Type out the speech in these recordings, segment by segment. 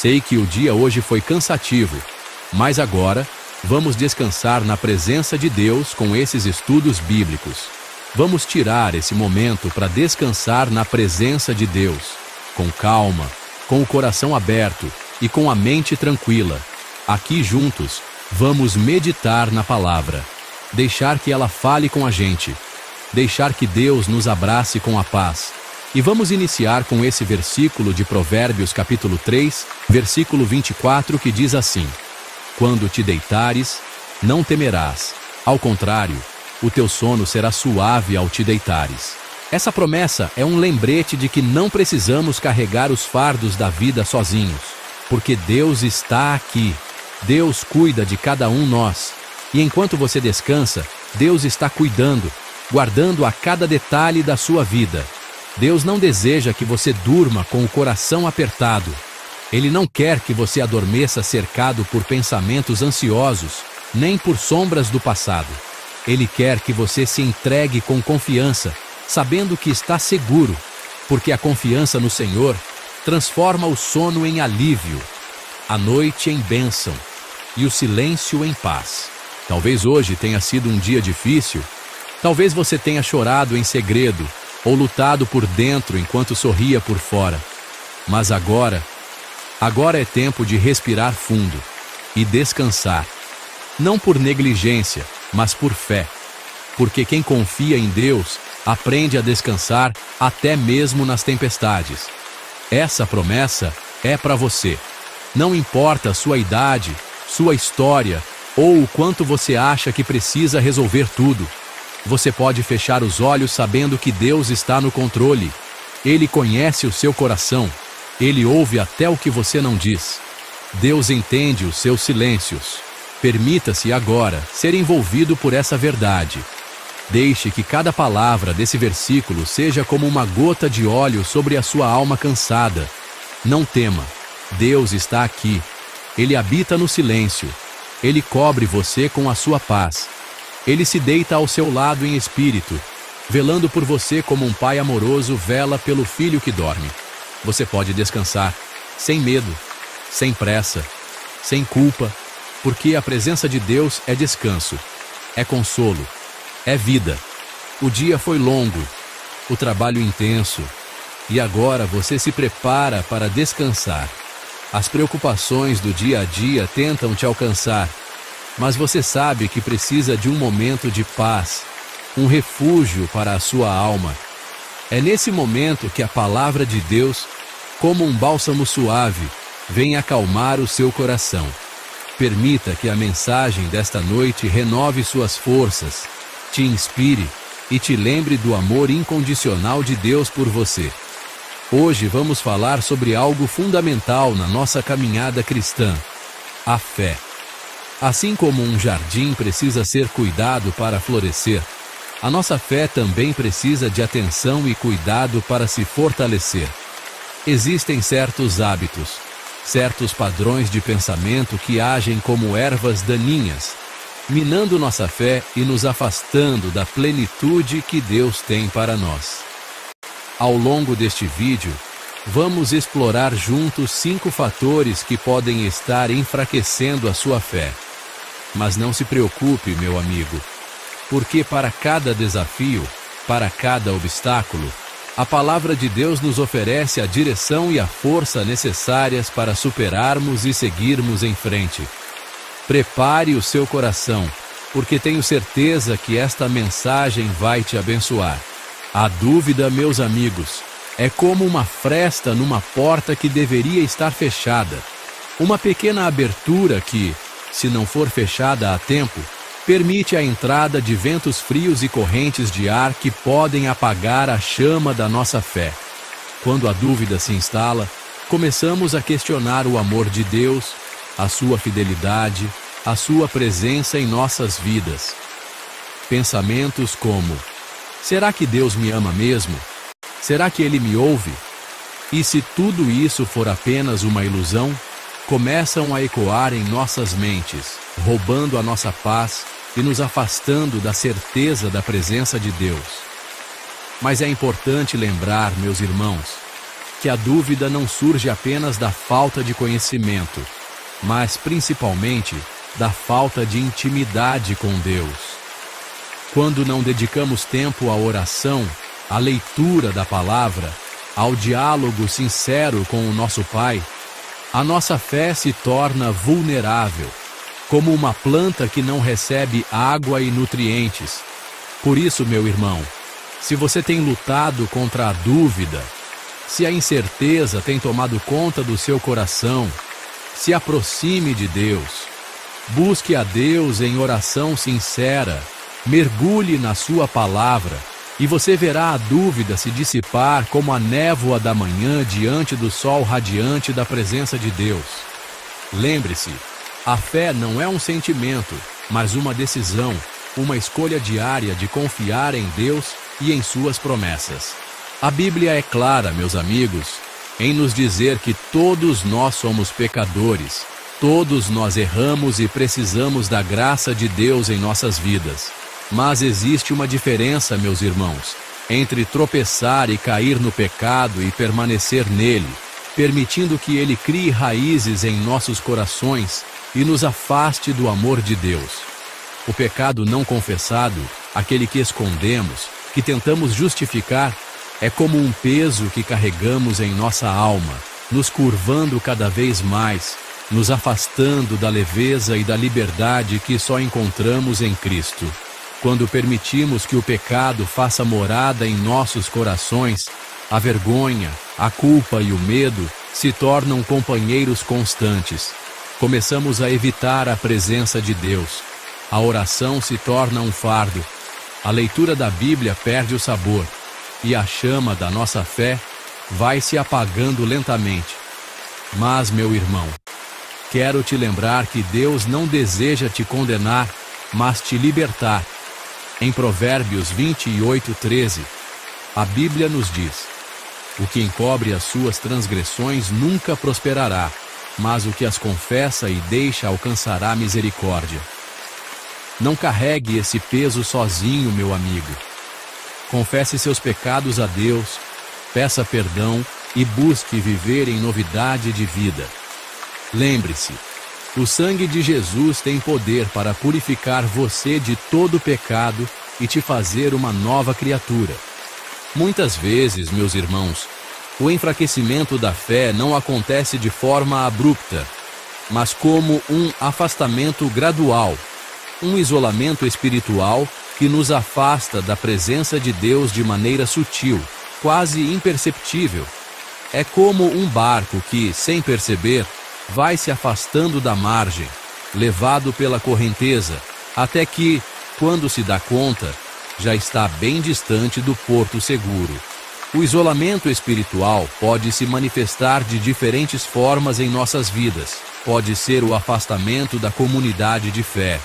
Sei que o dia hoje foi cansativo, mas agora vamos descansar na presença de Deus com esses estudos bíblicos. Vamos tirar esse momento para descansar na presença de Deus, com calma, com o coração aberto e com a mente tranquila. Aqui juntos, vamos meditar na palavra, deixar que ela fale com a gente, deixar que Deus nos abrace com a paz. E vamos iniciar com esse versículo de Provérbios capítulo 3, versículo 24, que diz assim: Quando te deitares, não temerás. Ao contrário, o teu sono será suave ao te deitares. Essa promessa é um lembrete de que não precisamos carregar os fardos da vida sozinhos, porque Deus está aqui. Deus cuida de cada um nós. E enquanto você descansa, Deus está cuidando, guardando a cada detalhe da sua vida. Deus não deseja que você durma com o coração apertado. Ele não quer que você adormeça cercado por pensamentos ansiosos, nem por sombras do passado. Ele quer que você se entregue com confiança, sabendo que está seguro, porque a confiança no Senhor transforma o sono em alívio, a noite em bênção e o silêncio em paz. Talvez hoje tenha sido um dia difícil, talvez você tenha chorado em segredo, ou lutado por dentro enquanto sorria por fora. Mas agora é tempo de respirar fundo e descansar. Não por negligência, mas por fé. Porque quem confia em Deus aprende a descansar até mesmo nas tempestades. Essa promessa é para você. Não importa a sua idade, sua história ou o quanto você acha que precisa resolver tudo. Você pode fechar os olhos sabendo que Deus está no controle. Ele conhece o seu coração. Ele ouve até o que você não diz. Deus entende os seus silêncios. Permita-se agora ser envolvido por essa verdade. Deixe que cada palavra desse versículo seja como uma gota de óleo sobre a sua alma cansada. Não tema. Deus está aqui. Ele habita no silêncio. Ele cobre você com a sua paz. Ele se deita ao seu lado em espírito, velando por você como um pai amoroso vela pelo filho que dorme. Você pode descansar, sem medo, sem pressa, sem culpa, porque a presença de Deus é descanso, é consolo, é vida. O dia foi longo, o trabalho intenso, e agora você se prepara para descansar. As preocupações do dia a dia tentam te alcançar, mas você sabe que precisa de um momento de paz, um refúgio para a sua alma. É nesse momento que a palavra de Deus, como um bálsamo suave, vem acalmar o seu coração. Permita que a mensagem desta noite renove suas forças, te inspire e te lembre do amor incondicional de Deus por você. Hoje vamos falar sobre algo fundamental na nossa caminhada cristã: a fé. Assim como um jardim precisa ser cuidado para florescer, a nossa fé também precisa de atenção e cuidado para se fortalecer. Existem certos hábitos, certos padrões de pensamento que agem como ervas daninhas, minando nossa fé e nos afastando da plenitude que Deus tem para nós. Ao longo deste vídeo, vamos explorar juntos 5 fatores que podem estar enfraquecendo a sua fé. Mas não se preocupe, meu amigo, porque para cada desafio, para cada obstáculo, a palavra de Deus nos oferece a direção e a força necessárias para superarmos e seguirmos em frente. Prepare o seu coração, porque tenho certeza que esta mensagem vai te abençoar. A dúvida, meus amigos, é como uma fresta numa porta que deveria estar fechada. Uma pequena abertura que, se não for fechada a tempo, permite a entrada de ventos frios e correntes de ar que podem apagar a chama da nossa fé. Quando a dúvida se instala, começamos a questionar o amor de Deus, a sua fidelidade, a sua presença em nossas vidas. Pensamentos como: será que Deus me ama mesmo? Será que Ele me ouve? E se tudo isso for apenas uma ilusão, começam a ecoar em nossas mentes, roubando a nossa paz e nos afastando da certeza da presença de Deus. Mas é importante lembrar, meus irmãos, que a dúvida não surge apenas da falta de conhecimento, mas principalmente da falta de intimidade com Deus. Quando não dedicamos tempo à oração, à leitura da palavra, ao diálogo sincero com o nosso Pai, a nossa fé se torna vulnerável, como uma planta que não recebe água e nutrientes. Por isso, meu irmão, se você tem lutado contra a dúvida, se a incerteza tem tomado conta do seu coração, se aproxime de Deus. Busque a Deus em oração sincera, mergulhe na sua palavra, e você verá a dúvida se dissipar como a névoa da manhã diante do sol radiante da presença de Deus. Lembre-se, a fé não é um sentimento, mas uma decisão, uma escolha diária de confiar em Deus e em suas promessas. A Bíblia é clara, meus amigos, em nos dizer que todos nós somos pecadores, todos nós erramos e precisamos da graça de Deus em nossas vidas. Mas existe uma diferença, meus irmãos, entre tropeçar e cair no pecado e permanecer nele, permitindo que ele crie raízes em nossos corações e nos afaste do amor de Deus. O pecado não confessado, aquele que escondemos, que tentamos justificar, é como um peso que carregamos em nossa alma, nos curvando cada vez mais, nos afastando da leveza e da liberdade que só encontramos em Cristo. Quando permitimos que o pecado faça morada em nossos corações, a vergonha, a culpa e o medo se tornam companheiros constantes. Começamos a evitar a presença de Deus. A oração se torna um fardo. A leitura da Bíblia perde o sabor. E a chama da nossa fé vai se apagando lentamente. Mas, meu irmão, quero te lembrar que Deus não deseja te condenar, mas te libertar. Em Provérbios 28:13, a Bíblia nos diz: o que encobre as suas transgressões nunca prosperará, mas o que as confessa e deixa alcançará misericórdia. Não carregue esse peso sozinho, meu amigo. Confesse seus pecados a Deus, peça perdão e busque viver em novidade de vida. Lembre-se, o sangue de Jesus tem poder para purificar você de todo pecado e te fazer uma nova criatura. Muitas vezes, meus irmãos, o enfraquecimento da fé não acontece de forma abrupta, mas como um afastamento gradual, um isolamento espiritual que nos afasta da presença de Deus de maneira sutil, quase imperceptível. É como um barco que, sem perceber, vai se afastando da margem, levado pela correnteza, até que, quando se dá conta, já está bem distante do porto seguro. O isolamento espiritual pode se manifestar de diferentes formas em nossas vidas. Pode ser o afastamento da comunidade de fé,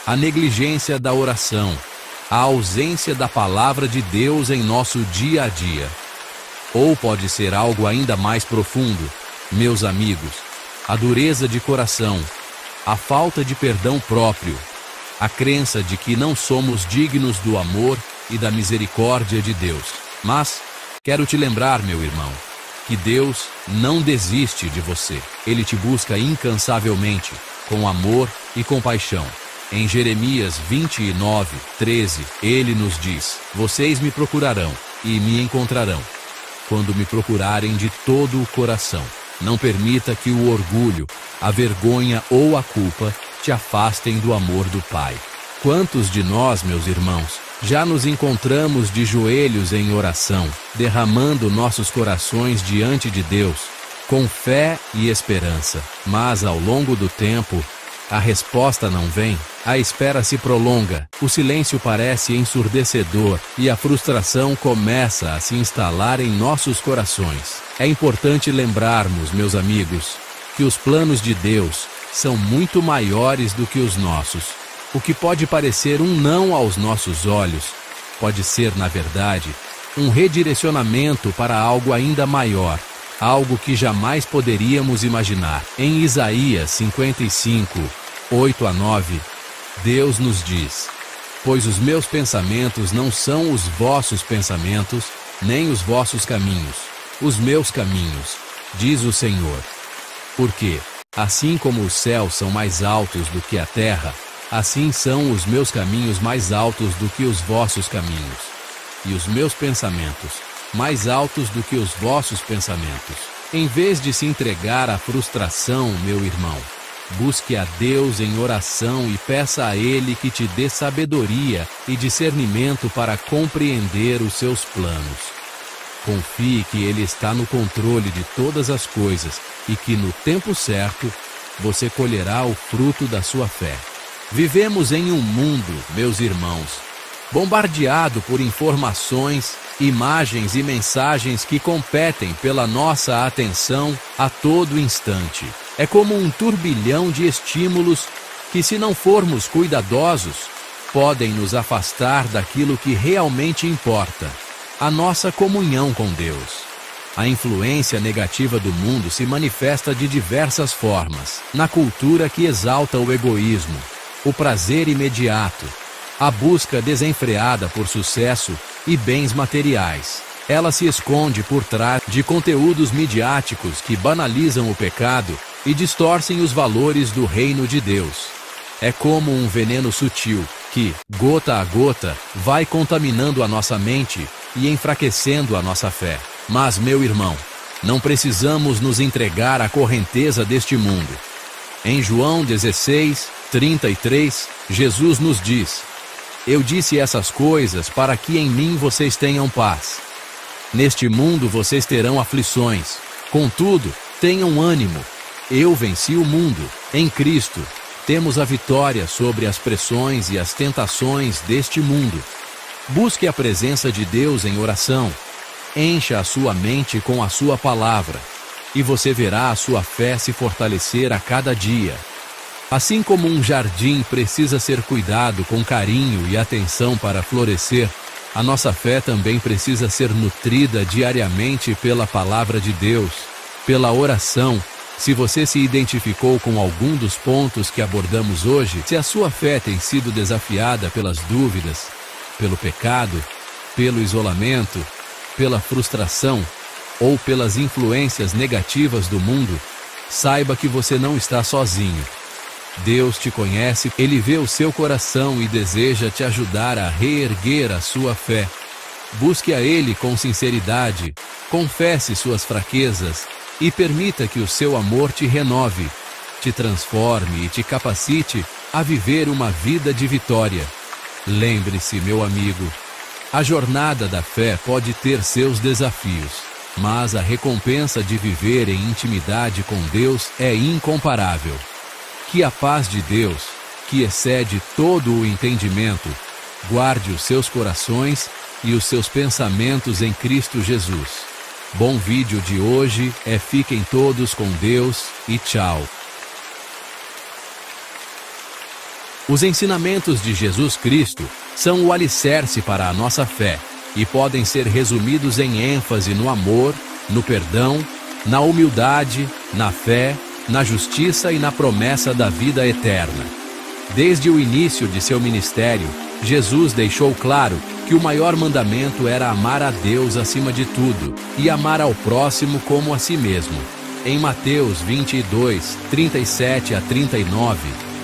a negligência da oração, a ausência da palavra de Deus em nosso dia a dia. Ou pode ser algo ainda mais profundo, meus amigos, a dureza de coração, a falta de perdão próprio, a crença de que não somos dignos do amor e da misericórdia de Deus. Mas quero te lembrar, meu irmão, que Deus não desiste de você. Ele te busca incansavelmente, com amor e compaixão. Em Jeremias 29:13, ele nos diz: vocês me procurarão e me encontrarão, quando me procurarem de todo o coração. Não permita que o orgulho, a vergonha ou a culpa te afastem do amor do Pai. Quantos de nós, meus irmãos, já nos encontramos de joelhos em oração, derramando nossos corações diante de Deus, com fé e esperança, mas ao longo do tempo, a resposta não vem, a espera se prolonga, o silêncio parece ensurdecedor e a frustração começa a se instalar em nossos corações. É importante lembrarmos, meus amigos, que os planos de Deus são muito maiores do que os nossos. O que pode parecer um não aos nossos olhos, pode ser, na verdade, um redirecionamento para algo ainda maior, algo que jamais poderíamos imaginar. Em Isaías 55:8-9, Deus nos diz: pois os meus pensamentos não são os vossos pensamentos, nem os vossos caminhos. os meus caminhos, diz o Senhor. Porque, assim como os céus são mais altos do que a terra, assim são os meus caminhos mais altos do que os vossos caminhos, e os meus pensamentos mais altos do que os vossos pensamentos. Em vez de se entregar à frustração, meu irmão, busque a Deus em oração e peça a Ele que te dê sabedoria e discernimento para compreender os seus planos. Confie que Ele está no controle de todas as coisas e que no tempo certo você colherá o fruto da sua fé. Vivemos em um mundo, meus irmãos, bombardeado por informações, imagens e mensagens que competem pela nossa atenção a todo instante. É como um turbilhão de estímulos que, se não formos cuidadosos, podem nos afastar daquilo que realmente importa, a nossa comunhão com Deus. A influência negativa do mundo se manifesta de diversas formas, na cultura que exalta o egoísmo, o prazer imediato, a busca desenfreada por sucesso e bens materiais. Ela se esconde por trás de conteúdos midiáticos que banalizam o pecado e distorcem os valores do reino de Deus. É como um veneno sutil que, gota a gota, vai contaminando a nossa mente e enfraquecendo a nossa fé. Mas, meu irmão, não precisamos nos entregar à correnteza deste mundo. Em João 16:33, Jesus nos diz: Eu disse essas coisas para que em mim vocês tenham paz. Neste mundo vocês terão aflições. Contudo, tenham ânimo. Eu venci o mundo. Em Cristo, temos a vitória sobre as pressões e as tentações deste mundo. Busque a presença de Deus em oração. Encha a sua mente com a sua palavra, e você verá a sua fé se fortalecer a cada dia. Assim como um jardim precisa ser cuidado com carinho e atenção para florescer, a nossa fé também precisa ser nutrida diariamente pela palavra de Deus, pela oração. Se você se identificou com algum dos pontos que abordamos hoje, se a sua fé tem sido desafiada pelas dúvidas, pelo pecado, pelo isolamento, pela frustração ou pelas influências negativas do mundo, saiba que você não está sozinho. Deus te conhece, Ele vê o seu coração e deseja te ajudar a reerguer a sua fé. Busque a Ele com sinceridade, confesse suas fraquezas e permita que o seu amor te renove, te transforme e te capacite a viver uma vida de vitória. Lembre-se, meu amigo, a jornada da fé pode ter seus desafios, mas a recompensa de viver em intimidade com Deus é incomparável. Que a paz de Deus, que excede todo o entendimento, guarde os seus corações e os seus pensamentos em Cristo Jesus. Bom vídeo de hoje é fiquem todos com Deus e tchau. Os ensinamentos de Jesus Cristo são o alicerce para a nossa fé e podem ser resumidos em ênfase no amor, no perdão, na humildade, na fé, na justiça e na promessa da vida eterna. Desde o início de seu ministério, Jesus deixou claro que o maior mandamento era amar a Deus acima de tudo e amar ao próximo como a si mesmo. Em Mateus 22:37-39,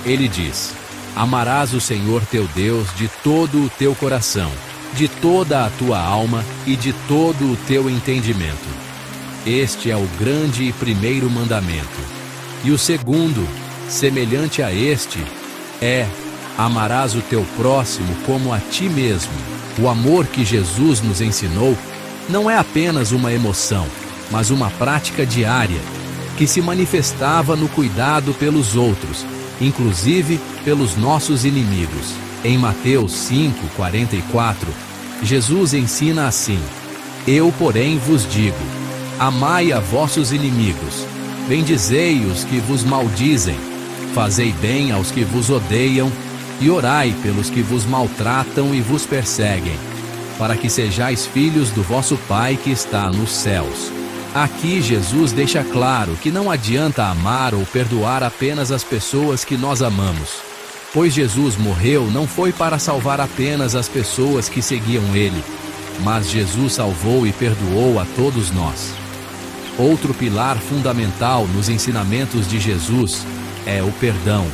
ele diz: Amarás o Senhor teu Deus de todo o teu coração, de toda a tua alma e de todo o teu entendimento. Este é o grande e primeiro mandamento. E o segundo, semelhante a este, é: amarás o teu próximo como a ti mesmo. O amor que Jesus nos ensinou não é apenas uma emoção, mas uma prática diária, que se manifestava no cuidado pelos outros, inclusive pelos nossos inimigos. Em Mateus 5:44, Jesus ensina assim: Eu, porém, vos digo, amai a vossos inimigos, bendizei os que vos maldizem, fazei bem aos que vos odeiam, e orai pelos que vos maltratam e vos perseguem, para que sejais filhos do vosso Pai que está nos céus. Aqui Jesus deixa claro que não adianta amar ou perdoar apenas as pessoas que nós amamos, pois Jesus morreu não foi para salvar apenas as pessoas que seguiam Ele, mas Jesus salvou e perdoou a todos nós. Outro pilar fundamental nos ensinamentos de Jesus é o perdão.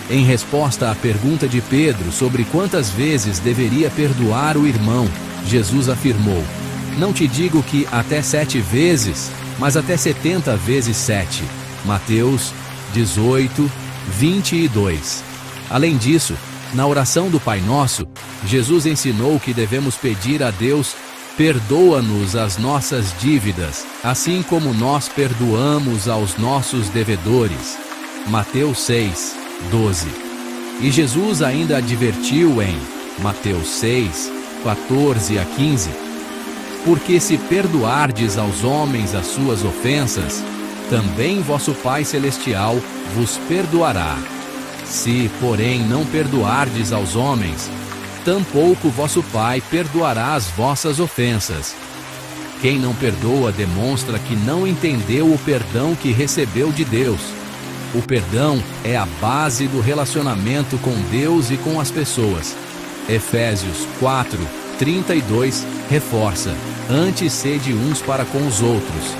Em resposta à pergunta de Pedro sobre quantas vezes deveria perdoar o irmão, Jesus afirmou: não te digo que até 7 vezes, mas até 70 vezes 7. Mateus 18, 22. Além disso, na oração do Pai Nosso, Jesus ensinou que devemos pedir a Deus: perdoa-nos as nossas dívidas, assim como nós perdoamos aos nossos devedores. Mateus 6, 12. E Jesus ainda advertiu em Mateus 6, 14 a 15: porque se perdoardes aos homens as suas ofensas, também vosso Pai Celestial vos perdoará. Se, porém, não perdoardes aos homens, tampouco vosso Pai perdoará as vossas ofensas. Quem não perdoa demonstra que não entendeu o perdão que recebeu de Deus. O perdão é a base do relacionamento com Deus e com as pessoas. Efésios 4, 32 reforça: antes sede uns para com os outros,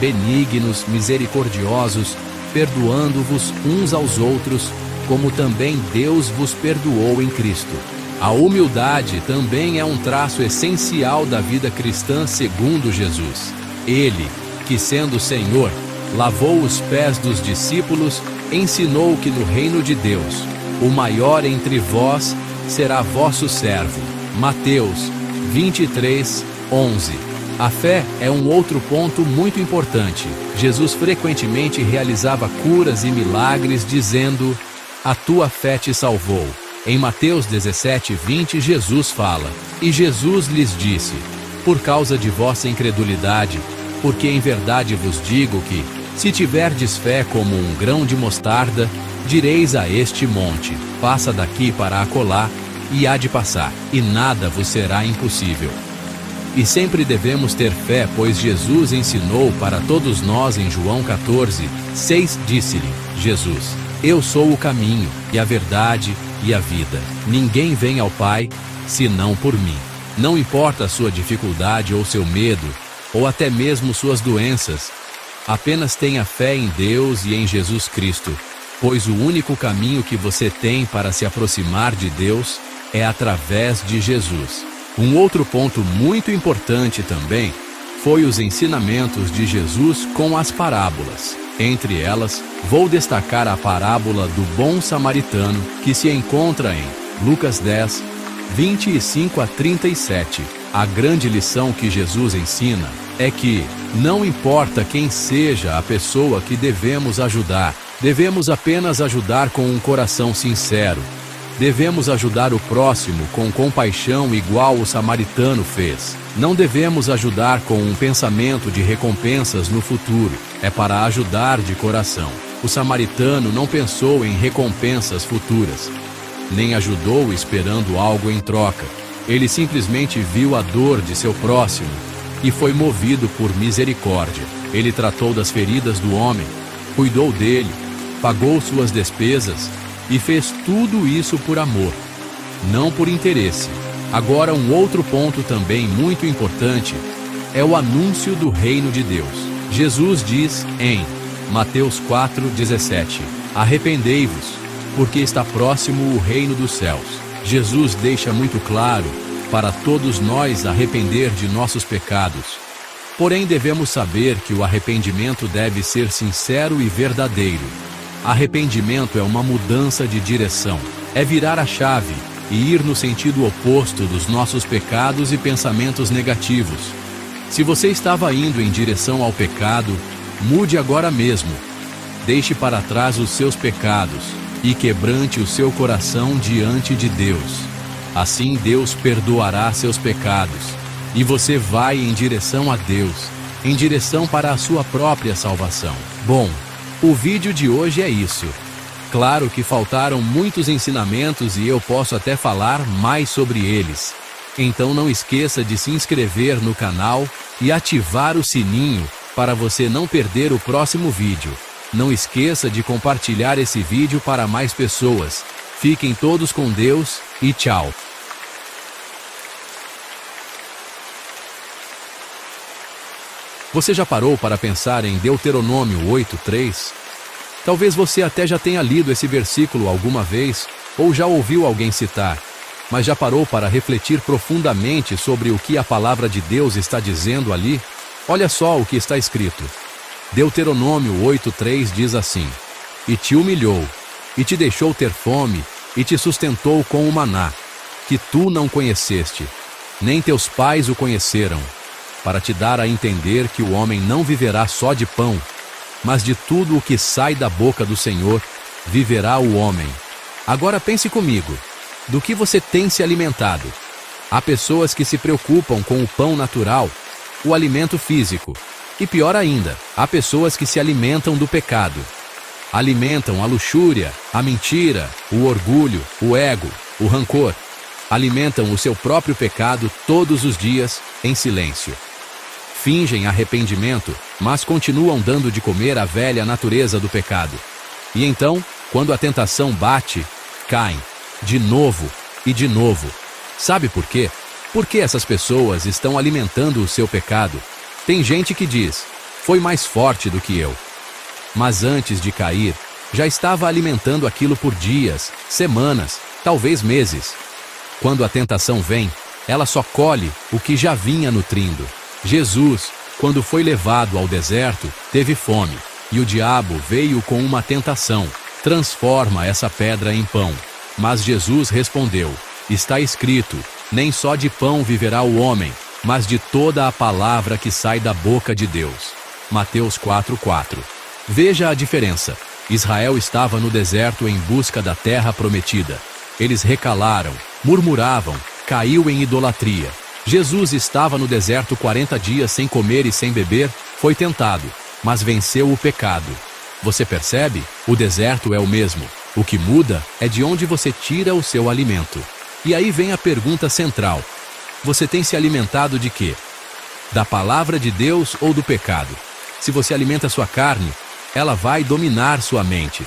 benignos, misericordiosos, perdoando-vos uns aos outros, como também Deus vos perdoou em Cristo. A humildade também é um traço essencial da vida cristã segundo Jesus. Ele, que sendo Senhor, lavou os pés dos discípulos, ensinou que no reino de Deus, o maior entre vós será vosso servo. Mateus 23, 11. A fé é um outro ponto muito importante. Jesus frequentemente realizava curas e milagres dizendo: a tua fé te salvou. Em Mateus 17, 20, Jesus fala: e Jesus lhes disse: por causa de vossa incredulidade, porque em verdade vos digo que, se tiverdes fé como um grão de mostarda, direis a este monte: passa daqui para acolá, e há de passar, e nada vos será impossível. E sempre devemos ter fé, pois Jesus ensinou para todos nós em João 14, 6, disse-lhe Jesus: eu sou o caminho, e a verdade, e a vida. Ninguém vem ao Pai, senão por mim. Não importa a sua dificuldade ou seu medo, ou até mesmo suas doenças, apenas tenha fé em Deus e em Jesus Cristo, pois o único caminho que você tem para se aproximar de Deus é através de Jesus. Um outro ponto muito importante também foi os ensinamentos de Jesus com as parábolas. Entre elas, vou destacar a parábola do bom samaritano, que se encontra em Lucas 10, 25 a 37. A grande lição que Jesus ensina é que, não importa quem seja a pessoa que devemos ajudar, devemos apenas ajudar com um coração sincero. Devemos ajudar o próximo com compaixão igual o samaritano fez. Não devemos ajudar com um pensamento de recompensas no futuro. É para ajudar de coração. O samaritano não pensou em recompensas futuras, nem ajudou esperando algo em troca. Ele simplesmente viu a dor de seu próximo e foi movido por misericórdia. Ele tratou das feridas do homem, cuidou dele, pagou suas despesas e fez tudo isso por amor, não por interesse. Agora, um outro ponto também muito importante é o anúncio do reino de Deus. Jesus diz em Mateus 4,17: arrependei-vos, porque está próximo o reino dos céus. Jesus deixa muito claro para todos nós arrepender de nossos pecados. Porém, devemos saber que o arrependimento deve ser sincero e verdadeiro. Arrependimento é uma mudança de direção, é virar a chave e ir no sentido oposto dos nossos pecados e pensamentos negativos. Se você estava indo em direção ao pecado, mude agora mesmo. Deixe para trás os seus pecados e quebrante o seu coração diante de Deus. Assim Deus perdoará seus pecados e você vai em direção a Deus, em direção para a sua própria salvação. Bom, o vídeo de hoje é isso. Claro que faltaram muitos ensinamentos e eu posso até falar mais sobre eles. Então não esqueça de se inscrever no canal e ativar o sininho para você não perder o próximo vídeo. Não esqueça de compartilhar esse vídeo para mais pessoas. Fiquem todos com Deus e tchau. Você já parou para pensar em Deuteronômio 8:3? Talvez você até já tenha lido esse versículo alguma vez, ou já ouviu alguém citar, mas já parou para refletir profundamente sobre o que a palavra de Deus está dizendo ali? Olha só o que está escrito. Deuteronômio 8:3 diz assim: E te humilhou, e te deixou ter fome, e te sustentou com o maná, que tu não conheceste, nem teus pais o conheceram, para te dar a entender que o homem não viverá só de pão, mas de tudo o que sai da boca do Senhor, viverá o homem. Agora pense comigo, do que você tem se alimentado? Há pessoas que se preocupam com o pão natural, o alimento físico, e pior ainda, há pessoas que se alimentam do pecado. Alimentam a luxúria, a mentira, o orgulho, o ego, o rancor. Alimentam o seu próprio pecado todos os dias, em silêncio. Fingem arrependimento, mas continuam dando de comer à velha natureza do pecado. E então, quando a tentação bate, caem, de novo e de novo. Sabe por quê? Porque essas pessoas estão alimentando o seu pecado. Tem gente que diz, foi mais forte do que eu. Mas antes de cair, já estava alimentando aquilo por dias, semanas, talvez meses. Quando a tentação vem, ela só colhe o que já vinha nutrindo. Jesus, quando foi levado ao deserto, teve fome, e o diabo veio com uma tentação: transforma essa pedra em pão. Mas Jesus respondeu: está escrito, nem só de pão viverá o homem, mas de toda a palavra que sai da boca de Deus. Mateus 4:4. Veja a diferença. Israel estava no deserto em busca da terra prometida. Eles recalaram, murmuravam, caiu em idolatria. Jesus estava no deserto 40 dias sem comer e sem beber, foi tentado, mas venceu o pecado. Você percebe? O deserto é o mesmo. O que muda é de onde você tira o seu alimento. E aí vem a pergunta central. Você tem se alimentado de quê? Da palavra de Deus ou do pecado? Se você alimenta sua carne, ela vai dominar sua mente.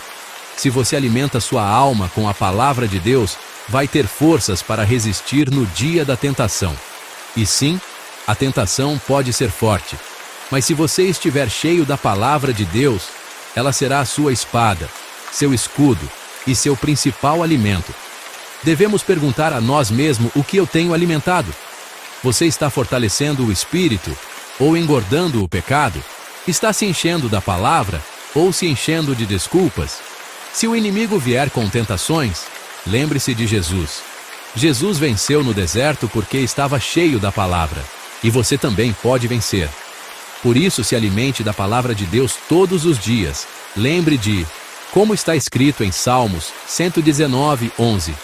Se você alimenta sua alma com a palavra de Deus, vai ter forças para resistir no dia da tentação. E sim, a tentação pode ser forte, mas se você estiver cheio da palavra de Deus, ela será a sua espada, seu escudo e seu principal alimento. Devemos perguntar a nós mesmos o que eu tenho alimentado. Você está fortalecendo o espírito ou engordando o pecado? Está se enchendo da palavra ou se enchendo de desculpas? Se o inimigo vier com tentações, lembre-se de Jesus. Jesus venceu no deserto porque estava cheio da palavra, e você também pode vencer. Por isso, se alimente da palavra de Deus todos os dias. Lembre de, como está escrito em Salmos 119:11.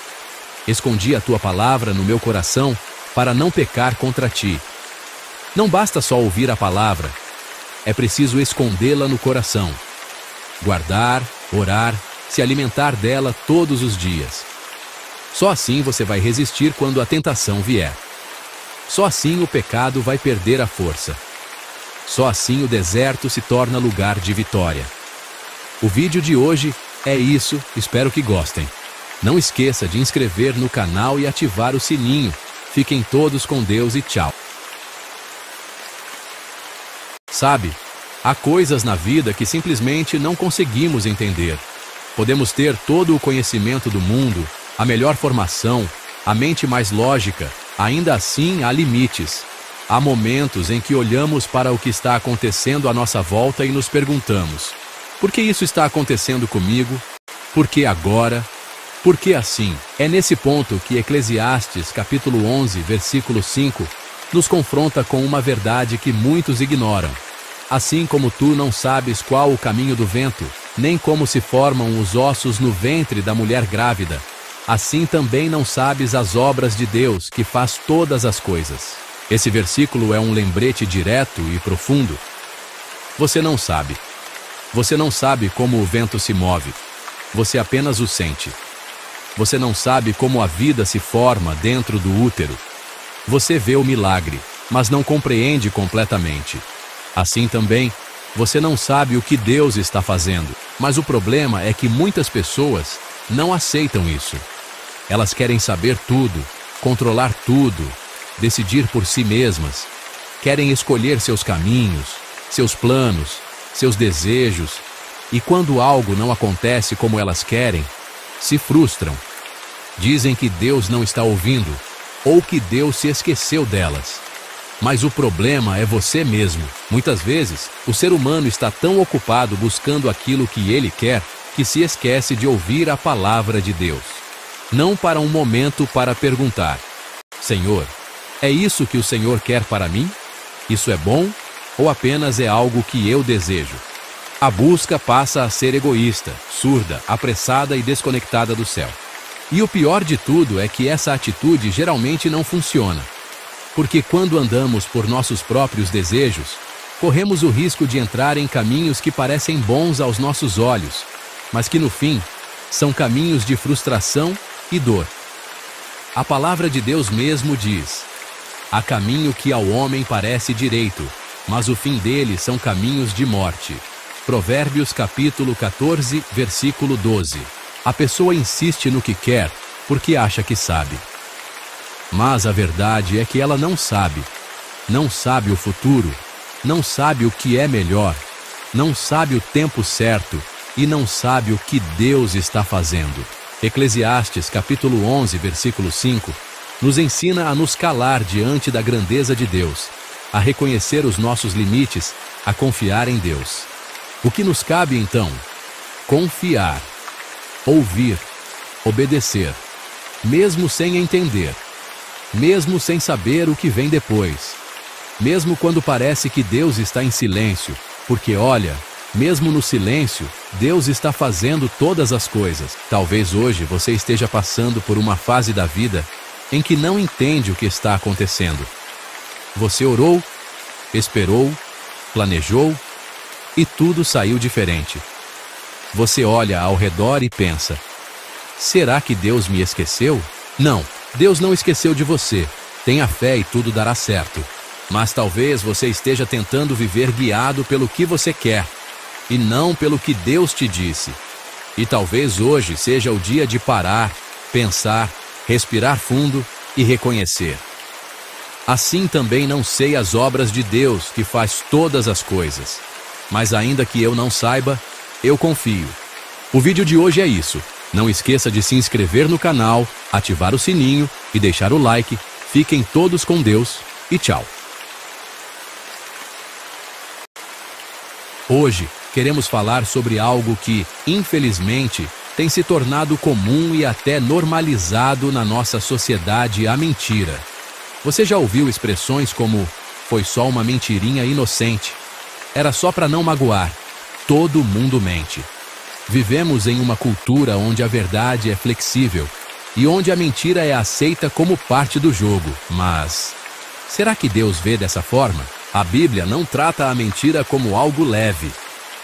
Escondi a tua palavra no meu coração para não pecar contra ti. Não basta só ouvir a palavra, é preciso escondê-la no coração. Guardar, orar, se alimentar dela todos os dias. Só assim você vai resistir quando a tentação vier. Só assim o pecado vai perder a força. Só assim o deserto se torna lugar de vitória. O vídeo de hoje é isso, espero que gostem. Não esqueça de inscrever no canal e ativar o sininho. Fiquem todos com Deus e tchau. Sabe, há coisas na vida que simplesmente não conseguimos entender. Podemos ter todo o conhecimento do mundo, a melhor formação, a mente mais lógica, ainda assim há limites. Há momentos em que olhamos para o que está acontecendo à nossa volta e nos perguntamos: por que isso está acontecendo comigo? Por que agora? Por que assim? É nesse ponto que Eclesiastes, capítulo 11, versículo 5, nos confronta com uma verdade que muitos ignoram. Assim como tu não sabes qual o caminho do vento, nem como se formam os ossos no ventre da mulher grávida, assim também não sabes as obras de Deus, que faz todas as coisas. Esse versículo é um lembrete direto e profundo. Você não sabe. Você não sabe como o vento se move. Você apenas o sente. Você não sabe como a vida se forma dentro do útero. Você vê o milagre, mas não compreende completamente. Assim também, você não sabe o que Deus está fazendo. Mas o problema é que muitas pessoas não aceitam isso. Elas querem saber tudo, controlar tudo, decidir por si mesmas. Querem escolher seus caminhos, seus planos, seus desejos, e quando algo não acontece como elas querem, se frustram. Dizem que Deus não está ouvindo, ou que Deus se esqueceu delas. Mas o problema é você mesmo. Muitas vezes, o ser humano está tão ocupado buscando aquilo que ele quer, que se esquece de ouvir a palavra de Deus. Não para um momento para perguntar: Senhor, é isso que o Senhor quer para mim? Isso é bom? Ou apenas é algo que eu desejo? A busca passa a ser egoísta, surda, apressada e desconectada do céu. E o pior de tudo é que essa atitude geralmente não funciona. Porque quando andamos por nossos próprios desejos, corremos o risco de entrar em caminhos que parecem bons aos nossos olhos, mas que no fim são caminhos de frustração e dor. A palavra de Deus mesmo diz: há caminho que ao homem parece direito, mas o fim dele são caminhos de morte. Provérbios capítulo 14, versículo 12. A pessoa insiste no que quer porque acha que sabe. Mas a verdade é que ela não sabe. Não sabe o futuro, não sabe o que é melhor, não sabe o tempo certo e não sabe o que Deus está fazendo. Eclesiastes capítulo 11, versículo 5, nos ensina a nos calar diante da grandeza de Deus, a reconhecer os nossos limites, a confiar em Deus. O que nos cabe então? Confiar, ouvir, obedecer, mesmo sem entender, mesmo sem saber o que vem depois, mesmo quando parece que Deus está em silêncio, porque olha, mesmo no silêncio, Deus está fazendo todas as coisas. Talvez hoje você esteja passando por uma fase da vida em que não entende o que está acontecendo. Você orou, esperou, planejou e tudo saiu diferente. Você olha ao redor e pensa: será que Deus me esqueceu? Não, Deus não esqueceu de você. Tenha fé e tudo dará certo. Mas talvez você esteja tentando viver guiado pelo que você quer e não pelo que Deus te disse. E talvez hoje seja o dia de parar, pensar, respirar fundo e reconhecer. Assim também não sei as obras de Deus que faz todas as coisas. Mas ainda que eu não saiba, eu confio. O vídeo de hoje é isso. Não esqueça de se inscrever no canal, ativar o sininho e deixar o like. Fiquem todos com Deus e tchau. Hoje, queremos falar sobre algo que, infelizmente, tem se tornado comum e até normalizado na nossa sociedade: a mentira. Você já ouviu expressões como: foi só uma mentirinha inocente, era só para não magoar, todo mundo mente. Vivemos em uma cultura onde a verdade é flexível e onde a mentira é aceita como parte do jogo. Mas será que Deus vê dessa forma? A Bíblia não trata a mentira como algo leve.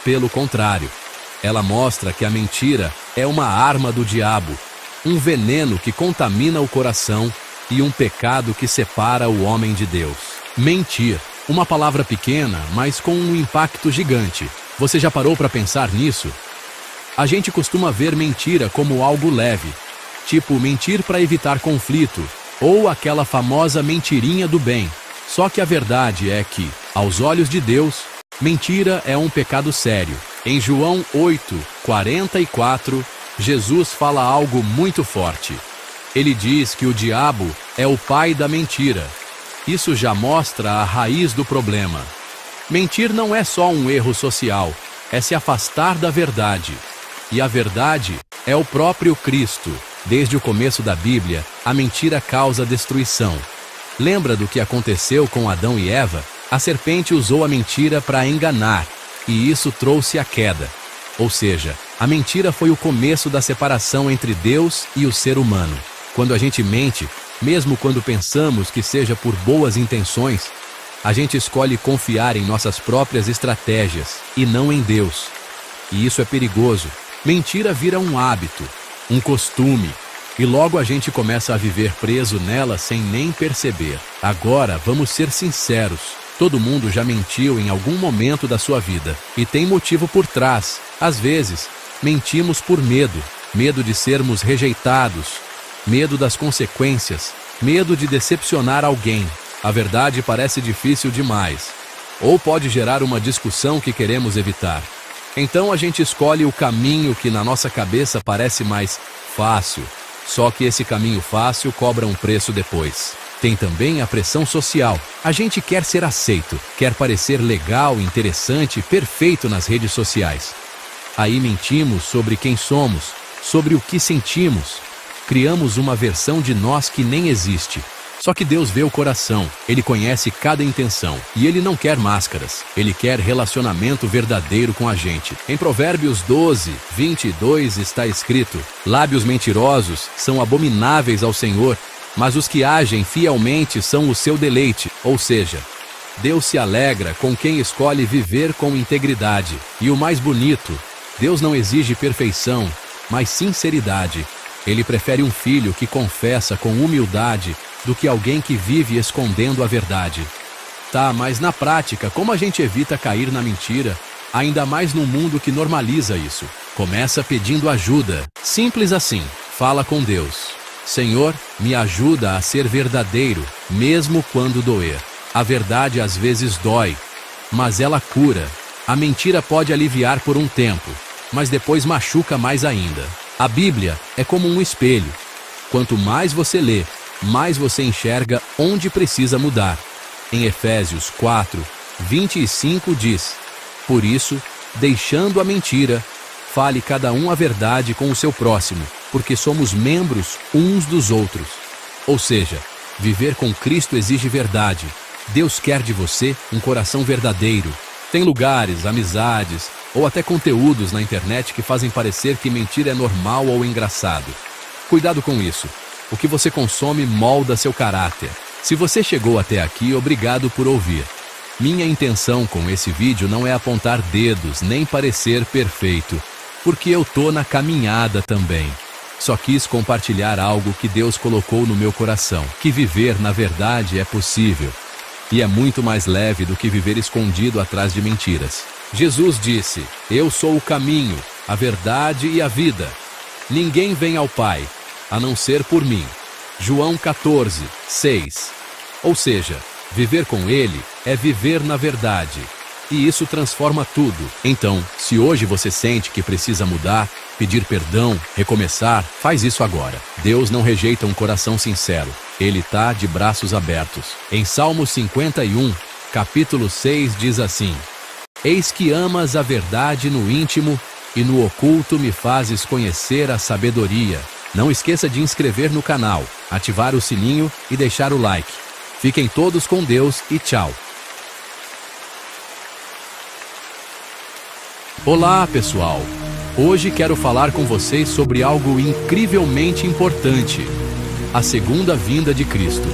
Pelo contrário, ela mostra que a mentira é uma arma do diabo, um veneno que contamina o coração e um pecado que separa o homem de Deus. Mentir, uma palavra pequena, mas com um impacto gigante. Você já parou para pensar nisso? A gente costuma ver mentira como algo leve, tipo mentir para evitar conflito, ou aquela famosa mentirinha do bem. Só que a verdade é que, aos olhos de Deus, mentira é um pecado sério. Em João 8:44, Jesus fala algo muito forte. Ele diz que o diabo é o pai da mentira. Isso já mostra a raiz do problema. Mentir não é só um erro social, é se afastar da verdade. E a verdade é o próprio Cristo. Desde o começo da Bíblia, a mentira causa destruição. Lembra do que aconteceu com Adão e Eva? A serpente usou a mentira para enganar, e isso trouxe a queda. Ou seja, a mentira foi o começo da separação entre Deus e o ser humano. Quando a gente mente, mesmo quando pensamos que seja por boas intenções, a gente escolhe confiar em nossas próprias estratégias e não em Deus. E isso é perigoso. Mentira vira um hábito, um costume, e logo a gente começa a viver preso nela sem nem perceber. Agora, vamos ser sinceros. Todo mundo já mentiu em algum momento da sua vida. E tem motivo por trás. Às vezes, mentimos por medo. Medo de sermos rejeitados. Medo das consequências. Medo de decepcionar alguém. A verdade parece difícil demais. ou pode gerar uma discussão que queremos evitar. Então a gente escolhe o caminho que na nossa cabeça parece mais fácil, só que esse caminho fácil cobra um preço depois. Tem também a pressão social. A gente quer ser aceito, quer parecer legal, interessante, perfeito nas redes sociais. Aí mentimos sobre quem somos, sobre o que sentimos. Criamos uma versão de nós que nem existe. Só que Deus vê o coração, Ele conhece cada intenção, e Ele não quer máscaras, Ele quer relacionamento verdadeiro com a gente. Em Provérbios 12, 22 está escrito: lábios mentirosos são abomináveis ao Senhor, mas os que agem fielmente são o seu deleite. Ou seja, Deus se alegra com quem escolhe viver com integridade. E o mais bonito, Deus não exige perfeição, mas sinceridade. Ele prefere um filho que confessa com humildade do que alguém que vive escondendo a verdade. Tá, mas na prática, como a gente evita cair na mentira, ainda mais num mundo que normaliza isso? Começa pedindo ajuda. Simples assim. Fala com Deus. Senhor, me ajuda a ser verdadeiro, mesmo quando doer. A verdade às vezes dói, mas ela cura. A mentira pode aliviar por um tempo, mas depois machuca mais ainda. A Bíblia é como um espelho. Quanto mais você lê, mais você enxerga onde precisa mudar. Em Efésios 4, 25 diz: por isso, deixando a mentira, fale cada um a verdade com o seu próximo, porque somos membros uns dos outros. Ou seja, viver com Cristo exige verdade. Deus quer de você um coração verdadeiro. Tem lugares, amizades ou até conteúdos na internet que fazem parecer que mentira é normal ou engraçado. Cuidado com isso. O que você consome molda seu caráter. Se você chegou até aqui, obrigado por ouvir. Minha intenção com esse vídeo não é apontar dedos nem parecer perfeito, porque eu tô na caminhada também. Só quis compartilhar algo que Deus colocou no meu coração, que viver na verdade é possível. E é muito mais leve do que viver escondido atrás de mentiras. Jesus disse: eu sou o caminho, a verdade e a vida. Ninguém vem ao Pai, a não ser por mim. João 14, 6. Ou seja, viver com Ele é viver na verdade. E isso transforma tudo. Então, se hoje você sente que precisa mudar, pedir perdão, recomeçar, faz isso agora. Deus não rejeita um coração sincero. Ele está de braços abertos. Em Salmo 51, capítulo 6 diz assim: eis que amas a verdade no íntimo, e no oculto me fazes conhecer a sabedoria. Não esqueça de inscrever no canal, ativar o sininho e deixar o like. Fiquem todos com Deus e tchau. Olá, pessoal! Hoje quero falar com vocês sobre algo incrivelmente importante: a segunda vinda de Cristo.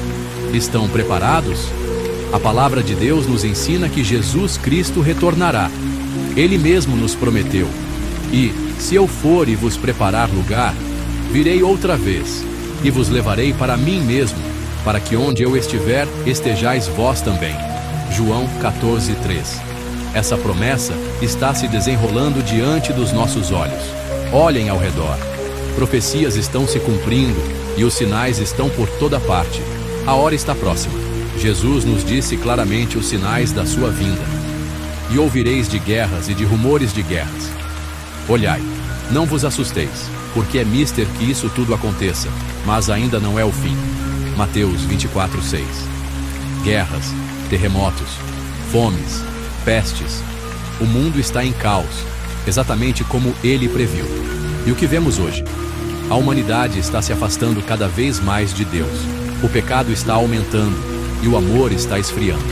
Estão preparados? A palavra de Deus nos ensina que Jesus Cristo retornará. Ele mesmo nos prometeu: e, se eu for e vos preparar lugar, virei outra vez, e vos levarei para mim mesmo, para que onde eu estiver, estejais vós também. João 14, 3. Essa promessa está se desenrolando diante dos nossos olhos. Olhem ao redor. Profecias estão se cumprindo e os sinais estão por toda parte. A hora está próxima. Jesus nos disse claramente os sinais da sua vinda. E ouvireis de guerras e de rumores de guerras. Olhai, não vos assusteis, porque é mister que isso tudo aconteça, mas ainda não é o fim. Mateus 24, 6. Guerras, terremotos, fomes, pestes. O mundo está em caos, exatamente como ele previu. E o que vemos hoje? A humanidade está se afastando cada vez mais de Deus. O pecado está aumentando e o amor está esfriando.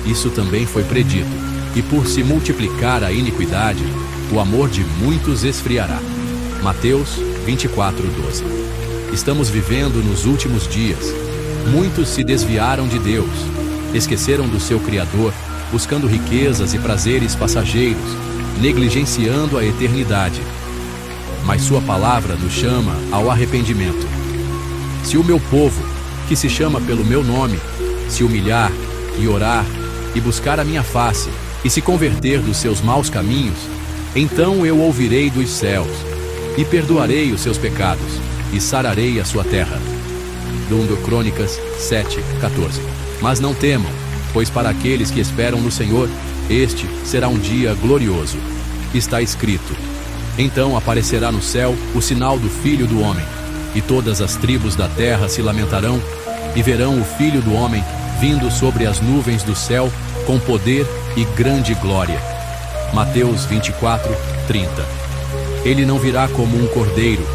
Isso também foi predito, e por se multiplicar a iniquidade, o amor de muitos esfriará. Mateus 24, 12. Estamos vivendo nos últimos dias. Muitos se desviaram de Deus, esqueceram do seu Criador, buscando riquezas e prazeres passageiros, negligenciando a eternidade. Mas sua palavra nos chama ao arrependimento. Se o meu povo, que se chama pelo meu nome, se humilhar e orar e buscar a minha face e se converter dos seus maus caminhos, então eu ouvirei dos céus e perdoarei os seus pecados e sararei a sua terra. 2 Crônicas 7, 14. Mas não temam, pois para aqueles que esperam no Senhor, este será um dia glorioso. Está escrito: então aparecerá no céu o sinal do Filho do Homem, e todas as tribos da terra se lamentarão, e verão o Filho do Homem vindo sobre as nuvens do céu, com poder e grande glória. Mateus 24, 30. Ele não virá como um cordeiro,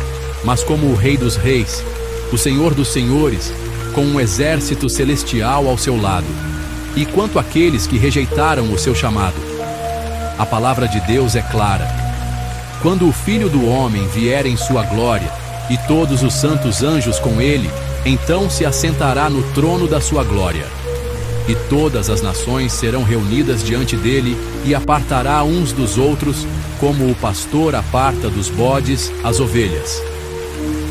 mas como o Rei dos Reis, o Senhor dos Senhores, com um exército celestial ao seu lado. E quanto àqueles que rejeitaram o seu chamado, a palavra de Deus é clara: quando o Filho do Homem vier em sua glória, e todos os santos anjos com ele, então se assentará no trono da sua glória. E todas as nações serão reunidas diante dele, e apartará uns dos outros, como o pastor aparta dos bodes as ovelhas.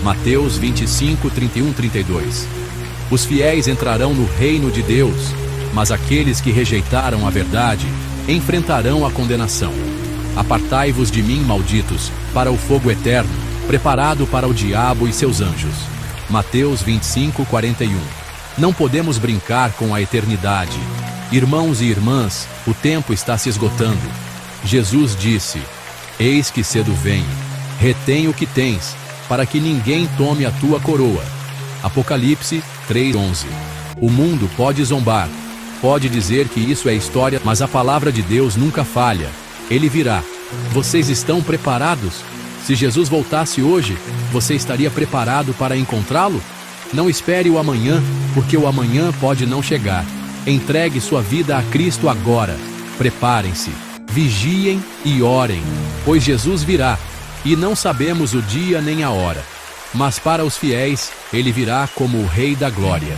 Mateus 25, 31, 32. Os fiéis entrarão no reino de Deus, mas aqueles que rejeitaram a verdade enfrentarão a condenação. Apartai-vos de mim, malditos, para o fogo eterno, preparado para o diabo e seus anjos. Mateus 25, 41. Não podemos brincar com a eternidade. Irmãos e irmãs, o tempo está se esgotando. Jesus disse: eis que cedo venho. Retém o que tens, para que ninguém tome a tua coroa. Apocalipse 3:11. O mundo pode zombar, pode dizer que isso é história, mas a palavra de Deus nunca falha. Ele virá. Vocês estão preparados? Se Jesus voltasse hoje, você estaria preparado para encontrá-lo? Não espere o amanhã, porque o amanhã pode não chegar. Entregue sua vida a Cristo agora. Preparem-se, vigiem e orem, pois Jesus virá, e não sabemos o dia nem a hora. Mas para os fiéis, ele virá como o Rei da Glória.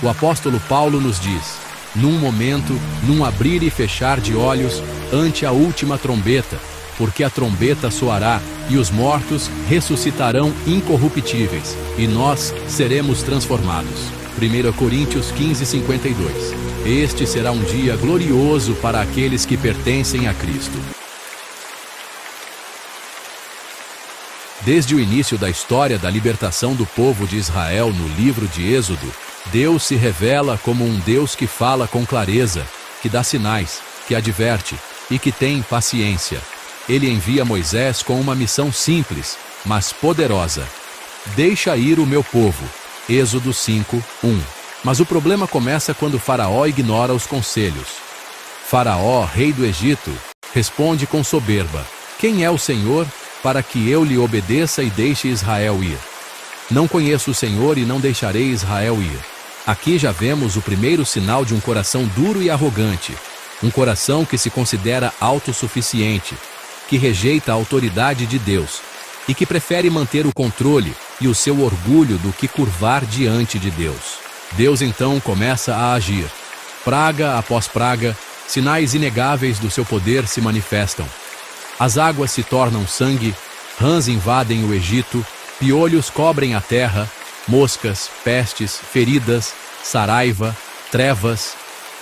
O apóstolo Paulo nos diz: num momento, num abrir e fechar de olhos, ante a última trombeta, porque a trombeta soará, e os mortos ressuscitarão incorruptíveis, e nós seremos transformados. 1 Coríntios 15, 52. Este será um dia glorioso para aqueles que pertencem a Cristo. Desde o início da história da libertação do povo de Israel no livro de Êxodo, Deus se revela como um Deus que fala com clareza, que dá sinais, que adverte e que tem paciência. Ele envia Moisés com uma missão simples, mas poderosa: deixa ir o meu povo. Êxodo 5, 1. Mas o problema começa quando Faraó ignora os conselhos. Faraó, rei do Egito, responde com soberba: quem é o Senhor, para que eu lhe obedeça e deixe Israel ir? Não conheço o Senhor e não deixarei Israel ir. Aqui já vemos o primeiro sinal de um coração duro e arrogante, um coração que se considera autossuficiente, que rejeita a autoridade de Deus e que prefere manter o controle e o seu orgulho do que curvar diante de Deus. Deus então começa a agir. Praga após praga, sinais inegáveis do seu poder se manifestam. As águas se tornam sangue, rãs invadem o Egito, piolhos cobrem a terra, moscas, pestes, feridas, saraiva, trevas,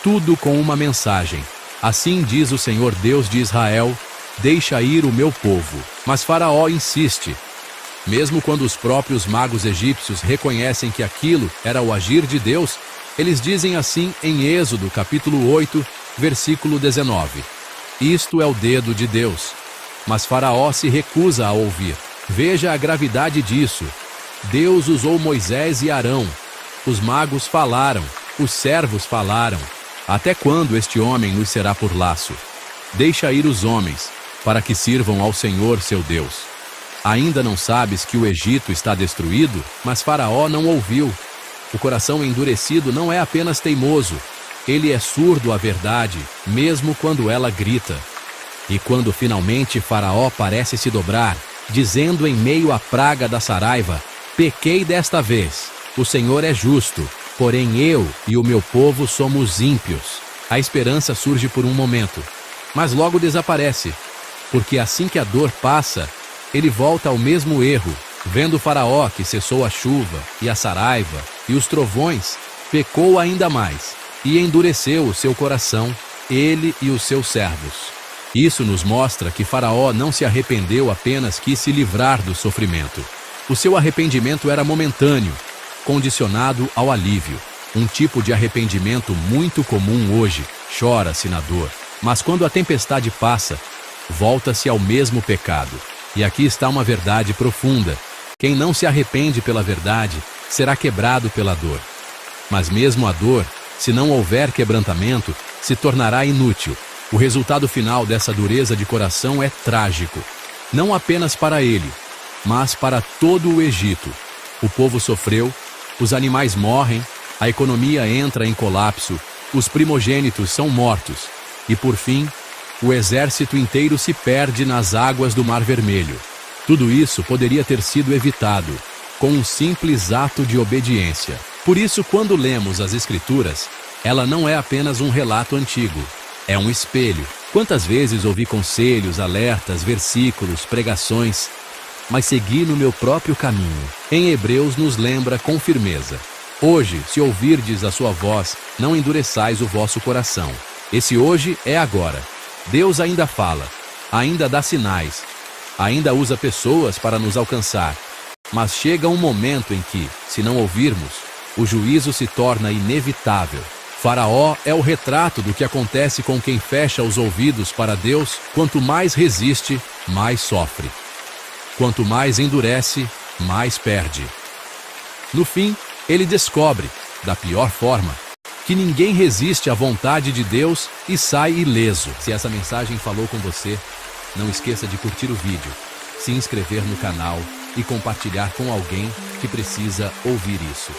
tudo com uma mensagem. Assim diz o Senhor Deus de Israel: deixa ir o meu povo. Mas Faraó insiste. Mesmo quando os próprios magos egípcios reconhecem que aquilo era o agir de Deus, eles dizem assim em Êxodo capítulo 8, versículo 19: isto é o dedo de Deus. Mas Faraó se recusa a ouvir. Veja a gravidade disso. Deus usou Moisés e Arão. Os magos falaram, os servos falaram. Até quando este homem nos será por laço? Deixa ir os homens, para que sirvam ao Senhor seu Deus. Ainda não sabes que o Egito está destruído? Mas Faraó não ouviu. O coração endurecido não é apenas teimoso, ele é surdo à verdade, mesmo quando ela grita. E quando finalmente Faraó parece se dobrar, dizendo em meio à praga da saraiva: pequei desta vez, o Senhor é justo, porém eu e o meu povo somos ímpios. A esperança surge por um momento, mas logo desaparece, porque assim que a dor passa, ele volta ao mesmo erro. Vendo Faraó que cessou a chuva e a saraiva e os trovões, pecou ainda mais e endureceu o seu coração, ele e os seus servos. Isso nos mostra que Faraó não se arrependeu, apenas quis se livrar do sofrimento. O seu arrependimento era momentâneo, condicionado ao alívio. Um tipo de arrependimento muito comum hoje. Chora-se na dor, mas quando a tempestade passa, volta-se ao mesmo pecado. E aqui está uma verdade profunda. Quem não se arrepende pela verdade, será quebrado pela dor. Mas mesmo a dor, se não houver quebrantamento, se tornará inútil. O resultado final dessa dureza de coração é trágico. Não apenas para ele, mas para todo o Egito. O povo sofreu, os animais morrem, a economia entra em colapso, os primogênitos são mortos. E por fim, o exército inteiro se perde nas águas do Mar Vermelho. Tudo isso poderia ter sido evitado com um simples ato de obediência. Por isso, quando lemos as Escrituras, ela não é apenas um relato antigo, é um espelho. Quantas vezes ouvi conselhos, alertas, versículos, pregações, mas segui no meu próprio caminho. Em Hebreus nos lembra com firmeza: hoje, se ouvirdes a sua voz, não endureçais o vosso coração. Esse hoje é agora. Deus ainda fala, ainda dá sinais, ainda usa pessoas para nos alcançar. Mas chega um momento em que, se não ouvirmos, o juízo se torna inevitável. Faraó é o retrato do que acontece com quem fecha os ouvidos para Deus. Quanto mais resiste, mais sofre. Quanto mais endurece, mais perde. No fim, ele descobre, da pior forma, que ninguém resiste à vontade de Deus e sai ileso. Se essa mensagem falou com você, não esqueça de curtir o vídeo, se inscrever no canal e compartilhar com alguém que precisa ouvir isso.